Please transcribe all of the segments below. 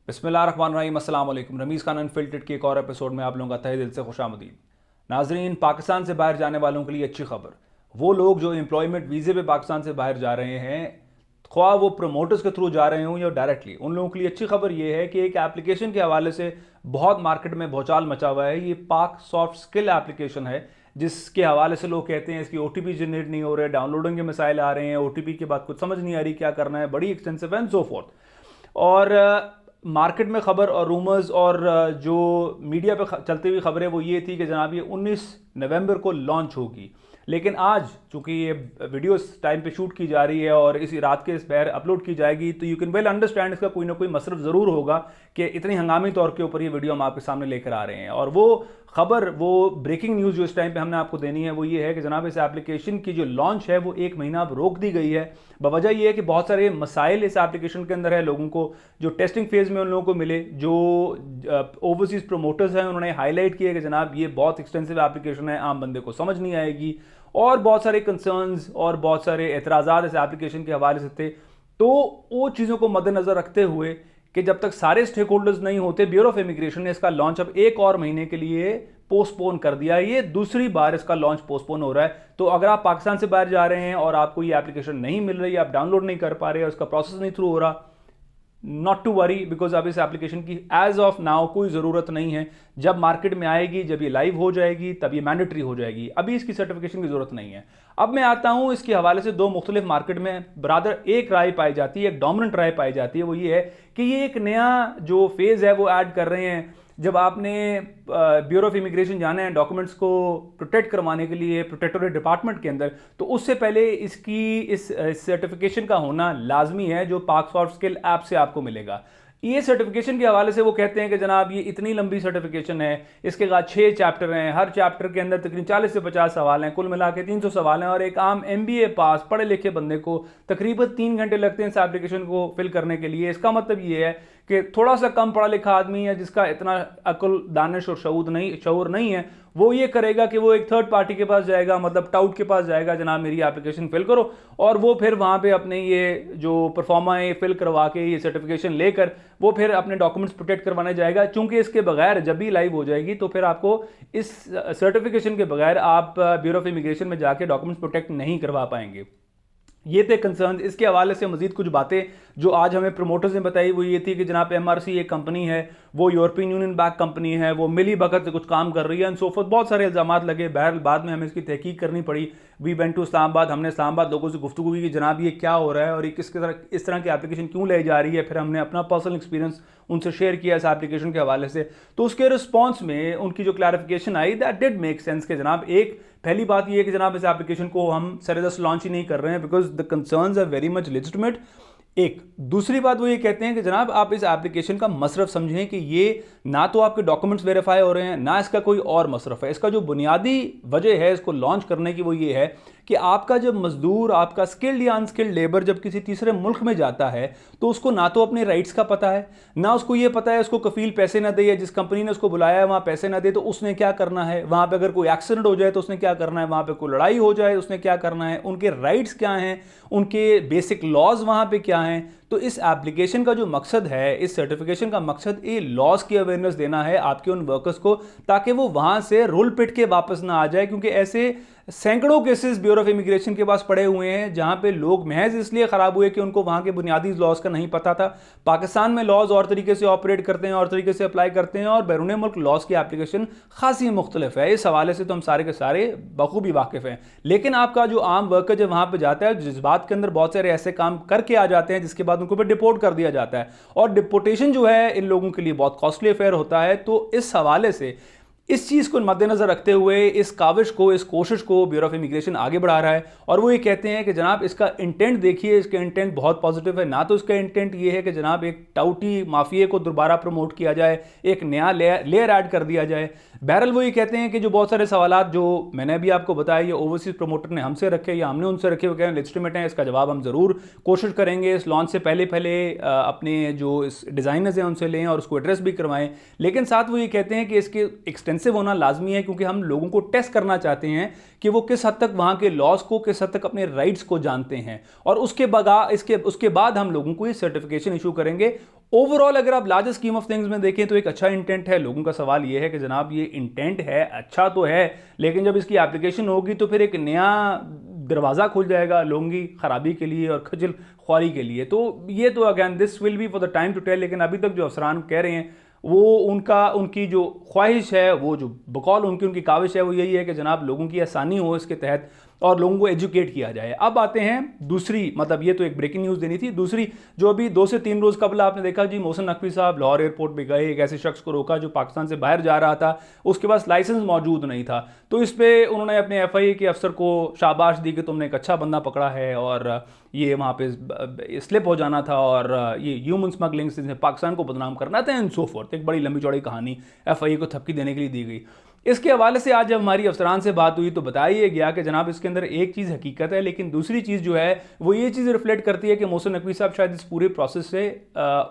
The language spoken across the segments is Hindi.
बिस्मिल्लाहिर्रहमानिर्रहीम, अस्सलाम वालेकुम। रमीज़ खान अनफिल्टर्ड के एक और एपिसोड में आप लोगों का तहे दिल से खुशामदीद। नाजरीन, पाकिस्तान से बाहर जाने वालों के लिए अच्छी खबर। वो लोग जो एम्प्लॉयमेंट वीज़े पे पाकिस्तान से बाहर जा रहे हैं, ख्वाह वो प्रमोटर्स के थ्रू जा रहे हों या डायरेक्टली, उन लोगों के लिए अच्छी खबर ये है कि एक एप्लीकेशन के हवाले से बहुत मार्केट में भौचाल मचा हुआ है। ये पाक सॉफ्ट स्किल एप्लीकेशन है, जिसके हवाले से लोग कहते हैं इसकी OTP जनरेट नहीं हो रहे, डाउनलोडिंग के मसाइल आ रहे हैं, OTP के बाद कुछ समझ नहीं आ रही क्या करना है, बड़ी एक्सटेंसिव एंड सो फोर्थ। और मार्केट में खबर और रूमर्स और जो मीडिया पे चलती हुई खबरें वो ये थी कि जनाब ये 19 नवंबर को लॉन्च होगी। लेकिन आज चूंकि ये वीडियो इस टाइम पे शूट की जा रही है और इसी रात के इस पहर अपलोड की जाएगी, तो यू कैन वेल अंडरस्टैंड इसका कोई ना कोई मसरफ ज़रूर होगा कि इतनी हंगामी तौर के ऊपर ये वीडियो हम आपके सामने लेकर आ रहे हैं। और वो खबर, वो ब्रेकिंग न्यूज़ जो इस टाइम पे हमने आपको देनी है वो ये है कि जनाब इस एप्लीकेशन की जो लॉन्च है वो 1 महीना अब रोक दी गई है। बवजह ये है कि बहुत सारे मसाइल इस एप्लीकेशन के अंदर है, लोगों को जो टेस्टिंग फेज़ में उन लोगों को मिले, जो ओवरसीज़ प्रमोटर्स हैं उन्होंने हाईलाइट किया कि जनाब ये बहुत एक्सटेंसिव एप्लीकेशन है, आम बंदे को समझ नहीं आएगी, और बहुत सारे कंसर्न्स और बहुत सारे एतराज़ात इस एप्लीकेशन के हवाले से थे। तो वो चीज़ों को मद्देनज़र रखते हुए कि जब तक सारे स्टेक होल्डर्स नहीं होते, ब्यूरो ऑफ इमिग्रेशन ने इसका लॉन्च अब 1 और महीने के लिए पोस्टपोन कर दिया। ये दूसरी बार इसका लॉन्च पोस्टपोन हो रहा है। तो अगर आप पाकिस्तान से बाहर जा रहे हैं और आपको ये एप्लीकेशन नहीं मिल रही, आप डाउनलोड नहीं कर पा रहे और उसका प्रोसेस नहीं थ्रू हो रहा, नॉट टू वरी, बिकॉज अब इस एप्लीकेशन की एज ऑफ नाउ कोई ज़रूरत नहीं है। जब मार्केट में आएगी, जब ये लाइव हो जाएगी, तब ये मैंडेटरी हो जाएगी। अभी इसकी सर्टिफिकेशन की ज़रूरत नहीं है। अब मैं आता हूँ इसके हवाले से दो मुख्तलिफ मार्केट में बरादर एक राय पाई जाती है, एक डोमिनेंट राय पाई जाती है। वो ये है कि ये एक नया जो फेज़ है वो ऐड कर रहे हैं। जब आपने ब्यूरो ऑफ इमिग्रेशन जाना है डॉक्यूमेंट्स को प्रोटेक्ट करवाने के लिए प्रोटेक्टोरेट डिपार्टमेंट के अंदर, तो उससे पहले इसकी इस सर्टिफिकेशन का होना लाजमी है, जो पाक सॉफ्ट स्किल ऐप से आपको मिलेगा। ये सर्टिफिकेशन के हवाले से वो कहते हैं कि जनाब ये इतनी लंबी सर्टिफिकेशन है, इसके बाद 6 चैप्टर हैं, हर चैप्टर के अंदर तकरीबन 40 से 50 सवाल हैं, कुल मिला के 300 सवाल हैं, और एक आम MBA पास पढ़े लिखे बंदे को तकरीबन 3 घंटे लगते हैं इस एप्लीकेशन को फिल करने के लिए। इसका मतलब ये है कि थोड़ा सा कम पढ़ा लिखा आदमी है, जिसका इतना अक्ल, दानिश और शऊर नहीं है, वो ये करेगा कि वो एक थर्ड पार्टी के पास जाएगा, मतलब टाउट के पास जाएगा, जनाब मेरी एप्लीकेशन फिल करो, और वो फिर वहाँ पे अपने ये जो परफॉर्मा है फिल करवा के ये सर्टिफिकेशन लेकर वो फिर अपने डॉक्यूमेंट्स प्रोटेक्ट करवाने जाएगा। चूंकि इसके बगैर जब भी लाइव हो जाएगी तो फिर आपको इस सर्टिफिकेशन के बगैर आप ब्यूरो ऑफ इमिग्रेशन में जाके डॉक्यूमेंट्स प्रोटेक्ट नहीं करवा पाएंगे। ये थे कंसर्न। इसके हवाले से मजीद कुछ बातें जो आज हमें प्रमोटर्स ने बताई वो ये थी कि जनाब MRC एक कंपनी है, वो यूरोपियन यूनियन बैक कंपनी है, वो मिली भगत से कुछ काम कर रही है एंड सो फोर्थ। बहुत सारे इल्ज़ामात लगे। बहरहाल बाद में हमें इसकी तहकीक करनी पड़ी। वी वेंट टू इस्लामाबाद, हमने इस्लामाबाद लोगों से गुफ्तगू की कि जनाब ये क्या हो रहा है और ये इस तरह की एप्लीकेशन क्यों ले जा रही है। फिर हमने अपना पर्सनल एक्सपीरियंस उनसे शेयर किया इस एप्लीकेशन के हवाले से। तो उसके रिस्पॉन्स में उनकी जो clarification I, that did make sense कि जनाब एक पहली बात यह है कि जनाब इस एप्लीकेशन को हम सरेदस्त लॉन्च ही नहीं कर रहे हैं because the concerns are very much legitimate. एक दूसरी बात वो ये कहते हैं कि जनाब आप इस एप्लीकेशन का मसरफ समझें कि ये ना तो आपके डॉक्यूमेंट्स वेरीफाई हो रहे हैं, ना इसका कोई और मसरफ है। इसका जो बुनियादी वजह है इसको लॉन्च करने की वो ये है कि आपका जब मजदूर, आपका स्किल्ड या अनस्किल्ड लेबर जब किसी तीसरे मुल्क में जाता है तो उसको ना तो अपने राइट्स का पता है, ना उसको ये पता है उसको कफील पैसे ना दे, या जिस कंपनी ने उसको बुलाया है वहाँ पैसे ना दे तो उसने क्या करना है, वहाँ पे अगर कोई एक्सीडेंट हो जाए तो उसने क्या करना है, वहाँ पे कोई लड़ाई हो जाए उसने क्या करना है, उनके राइट्स क्या हैं, उनके बेसिक लॉज वहाँ पे क्या हैं। तो इस एप्लीकेशन का जो मकसद है, इस सर्टिफिकेशन का मकसद ये लॉज की अवेयरनेस देना है आपके उन वर्कर्स को, ताकि वो वहाँ से रुल पिट के वापस ना आ जाए। क्योंकि ऐसे सैकड़ों केसेस ब्यूरो ऑफ इमिग्रेशन के पास पड़े हुए हैं जहां पे लोग महज इसलिए खराब हुए कि उनको वहां के बुनियादी लॉज का नहीं पता था। पाकिस्तान में लॉज और तरीके से ऑपरेट करते हैं और तरीके से अप्लाई करते हैं, और बैरून मुल्क लॉज की एप्लीकेशन खासी मुख्तलिफ है। इस हवाले से तो हम सारे के सारे बखूबी वाकिफ हैं। लेकिन आपका जो आम वर्कर जब वहां पर जाता है, जिस बात के अंदर बहुत सारे ऐसे काम करके आ जाते हैं जिसके बाद उनको फिर डिपोर्ट कर दिया जाता है, और डिपोर्टेशन जो है इन लोगों के लिए बहुत कॉस्टली अफेयर होता है। तो इस हवाले से इस चीज़ को मद्देनज़र रखते हुए इस काविश को, इस कोशिश को ब्यूरो ऑफ इमिग्रेशन आगे बढ़ा रहा है। और वो ये कहते हैं कि जनाब इसका इंटेंट देखिए, इसका इंटेंट बहुत पॉजिटिव है। ना तो इसका इंटेंट ये है कि जनाब एक टाउटी माफिया को दोबारा प्रमोट किया जाए, एक नया लेयर ऐड कर दिया जाए। बहरहाल वो ये कहते हैं कि जो बहुत सारे सवालात जो मैंने अभी आपको बताया, ये ओवरसीज़ प्रमोटर ने हमसे रखे या हमने उनसे रखे, वो कह रहे हैं लेजिटिमेट हैं, इसका जवाब हम ज़रूर कोशिश करेंगे। इस लॉन्च से पहले अपने जो इस डिज़ाइनर्स हैं उनसे लें और उसको एड्रेस भी करवाएं। लेकिन साथ वो ये कहते हैं कि इसके एक्सटेंसिव होना लाजमी है, क्योंकि हम लोगों को टेस्ट करना चाहते हैं कि वो किस हद तक वहाँ के लॉज को, किस हद तक अपने राइट्स को जानते हैं, और उसके बाद हम लोगों को ये सर्टिफिकेशन इशू करेंगे। ओवरऑल अगर आप लार्जर स्कीम ऑफ थिंग्स में देखें तो एक अच्छा इंटेंट है। लोगों का सवाल ये है कि जनाब ये इंटेंट है, अच्छा तो है, लेकिन जब इसकी एप्लीकेशन होगी तो फिर एक नया दरवाज़ा खुल जाएगा लोगों की खराबी के लिए और खजल ख्वारी के लिए। तो ये तो again this will be for the time to tell, लेकिन अभी तक जो अफसरान कह रहे हैं वो उनकी जो ख्वाहिश है, वो जो बकौल उनकी काविश है, वो यही है कि जनाब लोगों की आसानी हो इसके तहत और लोगों को एजुकेट किया जाए। अब आते हैं दूसरी, मतलब ये तो एक ब्रेकिंग न्यूज़ देनी थी, दूसरी जो अभी 2 से 3 रोज़ कबल आपने देखा जी, मोहसिन नकवी साहब लाहौर एयरपोर्ट पे गए, एक ऐसे शख्स को रोका जो पाकिस्तान से बाहर जा रहा था, उसके पास लाइसेंस मौजूद नहीं था। तो इस पर उन्होंने अपने FIA के अफसर को शाबाश दी कि तुमने एक अच्छा बंदा पकड़ा है और ये वहाँ पे स्लिप हो जाना था और ये ह्यूमन स्मगलिंग से पाकिस्तान को बदनाम करना था एंड सो फोर्थ। एक बड़ी लंबी चौड़ी कहानी FIA को थपकी देने के लिए दी गई। इसके हवाले से आज जब हमारी अफसरान से बात हुई तो बताया गया कि जनाब इसके अंदर एक चीज़ हकीकत है, लेकिन दूसरी चीज़ जो है वो ये चीज़ रिफ्लेक्ट करती है कि मोहसिन नकवी साहब शायद इस पूरे प्रोसेस से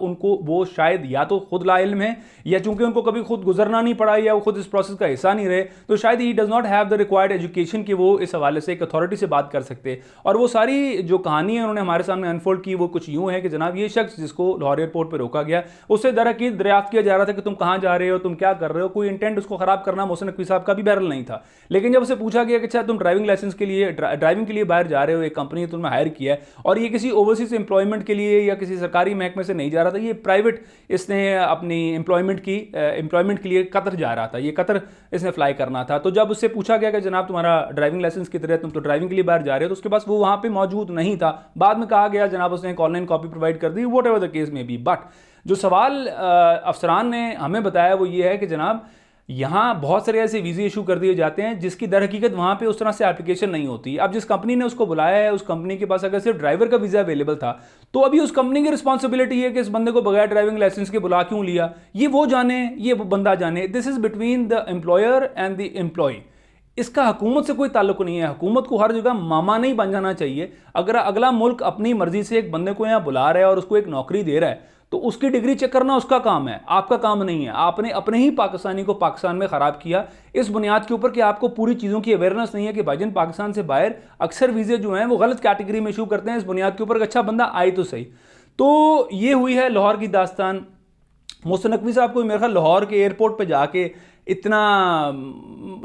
उनको वो शायद या तो खुद लाइल्म है, या चूंकि उनको कभी खुद गुजरना नहीं पड़ा या वो खुद इस प्रोसेस का हिस्सा नहीं रहे, तो शायद he does not have the required education कि वो इस हवाले से एक अथॉरिटी से बात कर सकते। और वो सारी जो कहानी है उन्होंने हमारे सामने अनफोल्ड की, वो कुछ यूँ है कि जनाब ये शख्स जिसको लाहौर एयरपोर्ट पर रोका गया, उससे दरअकीद दरियाफ्त किया जा रहा था कि तुम कहाँ जा रहे हो, तुम क्या कर रहे हो, कोई इंटेंट उसको खराब करना मोहसिन नकवी साहब का भी बहरल नहीं था। लेकिन जब उसे पूछा गया कि अच्छा तुम ड्राइविंग लाइसेंस के लिए, ड्राइविंग के लिए बाहर जा रहे हो, एक कंपनी ने तुम्हें हायर किया है और ये किसी ओवरसीज एम्प्लॉयमेंट के लिए या किसी सरकारी महकमे से नहीं जा रहा था, ये प्राइवेट, इसने अपनी एम्प्लॉयमेंट के लिए कतर जा रहा था, ये कतर इसने फ्लाई करना था। तो जब उससे पूछा गया कि जनाब तुम्हारा ड्राइविंग लाइसेंस की तरह तुम तो ड्राइविंग के लिए बाहर जा रहे हो, तो उसके पास वो वहाँ पे मौजूद नहीं था। बाद में कहा गया जनाब उसने एक ऑनलाइन कॉपी प्रोवाइड कर दी, वॉट एवर द केस में बी। बट जो सवाल अफसरान ने हमें बताया वो ये है कि जनाब यहाँ बहुत सारे ऐसे वीज़े इशू कर दिए जाते हैं जिसकी दर हकीकत वहाँ पे उस तरह से एप्लीकेशन नहीं होती। अब जिस कंपनी ने उसको बुलाया है, उस कंपनी के पास अगर सिर्फ ड्राइवर का वीज़ा अवेलेबल था, तो अभी उस कंपनी की रिस्पॉन्सिबिलिटी है कि इस बंदे को बगैर ड्राइविंग लाइसेंस के बुला क्यों लिया, ये वो जाने, ये वो बंदा जाने। This is between the employer and the employee. इसका हुकूमत से कोई ताल्लुक नहीं है। हुकूमत को हर जगह मामा नहीं बन जाना चाहिए। अगर अगला मुल्क अपनी मर्जी से एक बंदे को यहाँ बुला रहा है और उसको एक नौकरी दे रहा है, तो उसकी डिग्री चेक करना उसका काम है, आपका काम नहीं है। आपने अपने ही पाकिस्तानी को पाकिस्तान में ख़राब किया इस बुनियाद के ऊपर कि आपको पूरी चीज़ों की अवेयरनेस नहीं है कि भाईजान पाकिस्तान से बाहर अक्सर वीज़े जो हैं वो गलत कैटेगरी में इशू करते हैं इस बुनियाद के ऊपर कि अच्छा बंदा आए तो सही। तो ये हुई है लाहौर की दास्तान। मोहसिन नकवी साहब को मेरे ख्याल लाहौर के एयरपोर्ट पे जाके इतना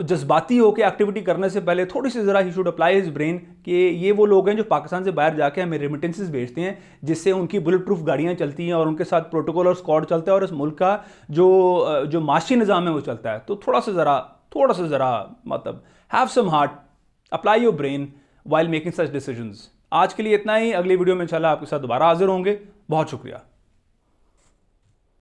जज्बाती होकर एक्टिविटी करने से पहले थोड़ी सी ज़रा he should apply his brain कि ये वो लोग हैं जो पाकिस्तान से बाहर जाके हमें रेमिटेंसेस भेजते हैं, जिससे उनकी बुलेट प्रूफ गाड़ियाँ चलती हैं और उनके साथ प्रोटोकॉल और स्क्वाड चलता है और इस मुल्क का जो माशी निज़ाम है वो चलता है। तो थोड़ा सा ज़रा मतलब have some heart, apply your brain while making such decisions. आज के लिए इतना ही। अगली वीडियो में इंशाल्लाह आपके साथ दोबारा हाजिर होंगे। बहुत शुक्रिया।